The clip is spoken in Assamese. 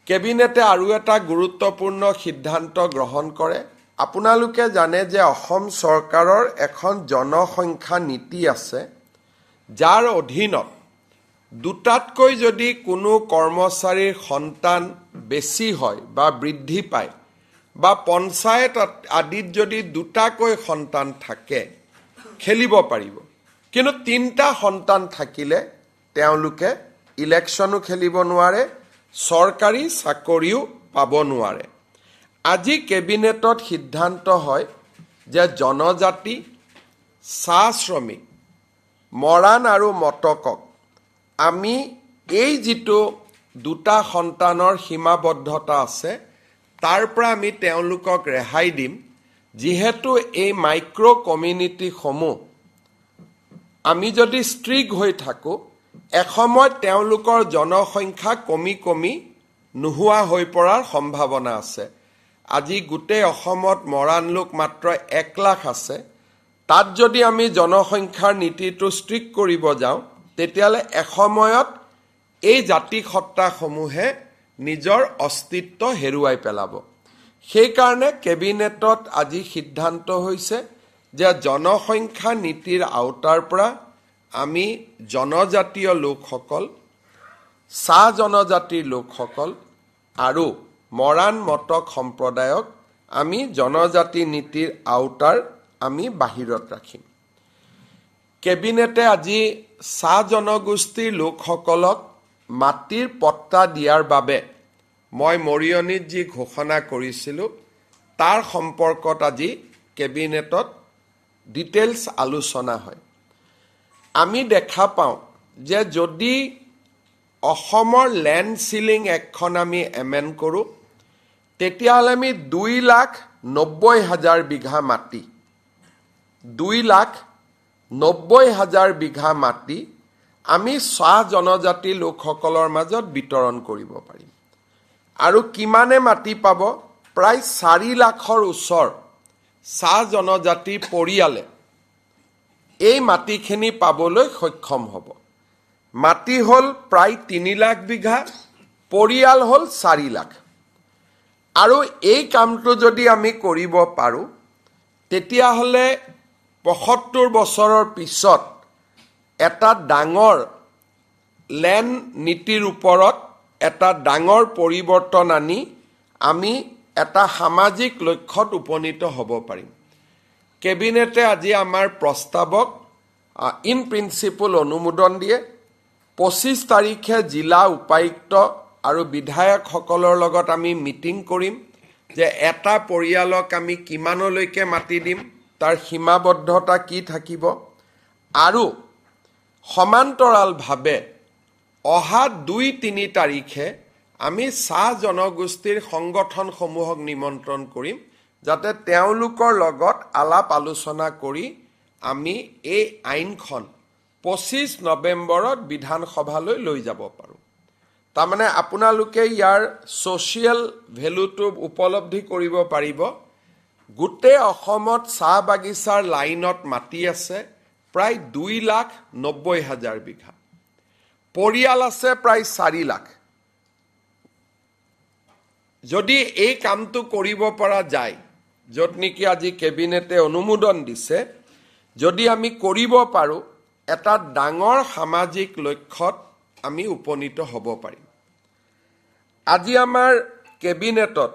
কেবিনেটে আৰু এটা গুৰুত্বপূৰ্ণ সিদ্ধান্ত গ্ৰহণ কৰে। আপোনালোকে জানে যে অসম চৰকাৰৰ এখন জনসংখ্যা নীতি আছে, যাৰ অধীনত দুটাতকৈ যদি কোনো কৰ্মচাৰীৰ সন্তান বেছি হয় বা বৃদ্ধি পায় বা পঞ্চায়ত আদিত যদি দুটাকৈ সন্তান থাকে খেলিব পাৰিব, কিন্তু তিনিটা সন্তান থাকিলে তেওঁলোকে ইলেকশ্যনো খেলিব নোৱাৰে, চৰকাৰী চাকৰিও পাব নোৱাৰে। আজি কেবিনেটত সিদ্ধান্ত হয় যে জনজাতি, চাহ শ্ৰমিক, মৰাণ আৰু মটকক আমি এই যিটো দুটা সন্তানৰ সীমাবদ্ধতা আছে তাৰ পৰা আমি তেওঁলোকক ৰেহাই দিম, যিহেতু এই মাইক্ৰ' কমিউনিটিসমূহ আমি যদি ষ্ট্ৰিক হৈ থাকোঁ এসময়ত তেওঁলোকৰ জনসংখ্যা কমি কমি নোহোৱা হৈ পৰাৰ সম্ভাৱনা আছে। আজি গোটেই অসমত মৰাণ লোক মাত্ৰ 1 লাখ আছে। তাত যদি আমি জনসংখ্যাৰ নীতিটো ষ্ট্ৰিক কৰিব যাওঁ তেতিয়াহ'লে এসময়ত এই জাতিসত্তাসমূহে নিজৰ অস্তিত্ব হেৰুৱাই পেলাব। সেইকাৰণে কেবিনেটত আজি সিদ্ধান্ত হৈছে যে জনসংখ্যা নীতিৰ আওতাৰ পৰা আমি জনজাতীয় লোকসকল, চাহ জনজাতিৰ লোকসকল আৰু মৰাণ মটক সম্প্ৰদায়ক আমি জনজাতি নীতিৰ আওতাৰ আমি বাহিৰত ৰাখিম। কেবিনেটে আজি চাহ জনগোষ্ঠীৰ লোকসকলক মাটিৰ পট্টা দিয়াৰ বাবে মই মৰিয়নিত যি ঘোষণা কৰিছিলোঁ তাৰ সম্পৰ্কত আজি কেবিনেটত ডিটেইলছ আলোচনা হয়। আমি দেখা পাওঁ যে যদি অসমৰ লেণ্ড চিলিং এক্টখন আমি এমেণ্ড কৰোঁ তেতিয়াহ'লে আমি 2,90,000 বিঘা মাটি 2,90,000 বিঘা মাটি আমি চাহ জনজাতি লোকসকলৰ মাজত বিতৰণ কৰিব পাৰিম। আৰু কিমানে মাটি পাব? প্ৰায় 4 লাখৰ ওচৰ চাহ জনজাতি পৰিয়ালে এই মাটিখিনি পাবলৈ সক্ষম হ'ব। মাটি হ'ল প্ৰায় 3 লাখ বিঘা, পৰিয়াল হ'ল 4 লাখ। আৰু এই কামটো যদি আমি কৰিব পাৰোঁ তেতিয়াহ'লে 75 বছৰৰ পিছত এটা ডাঙৰ লেণ্ড নীতিৰ ওপৰত এটা ডাঙৰ পৰিৱৰ্তন আনি আমি এটা সামাজিক লক্ষ্যত উপনীত হ'ব পাৰিম। কেবিনেটে আজি আমাৰ প্ৰস্তাৱক ইন প্ৰিন্সিপল অনুমোদন দিয়ে। 25 তাৰিখে জিলা উপায়ুক্ত আৰু বিধায়কসকলৰ লগত আমি মিটিং কৰিম যে এটা পৰিয়ালক আমি কিমানলৈকে মাটি দিম, তাৰ সীমাবদ্ধতা কি থাকিব, আৰু সমান্তৰালভাৱে অহা 2-3 তাৰিখে আমি চাহ জনগোষ্ঠীৰ সংগঠনসমূহক নিমন্ত্ৰণ কৰিম যাতে তেওঁলোকৰ লগত আলাপ আলোচনা কৰি আমি এই আইনখন 25 নৱেম্বৰত বিধানসভালৈ লৈ যাব পাৰোঁ। তাৰমানে আপোনালোকে ইয়াৰ ছ'চিয়েল ভেলুটো উপলব্ধি কৰিব পাৰিব। গোটেই অসমত চাহ বাগিচাৰ লাইনত মাটি আছে প্ৰায় 2,90,000 বিঘা, পৰিয়াল আছে প্ৰায় 4 লাখ। যদি এই কামটো কৰিব পৰা যায়, য'ত নেকি আজি কেবিনেটে অনুমোদন দিছে, যদি আমি কৰিব পাৰোঁ এটা ডাঙৰ সামাজিক লক্ষ্যত আমি উপনীত হ'ব পাৰিম। আজি আমাৰ কেবিনেটত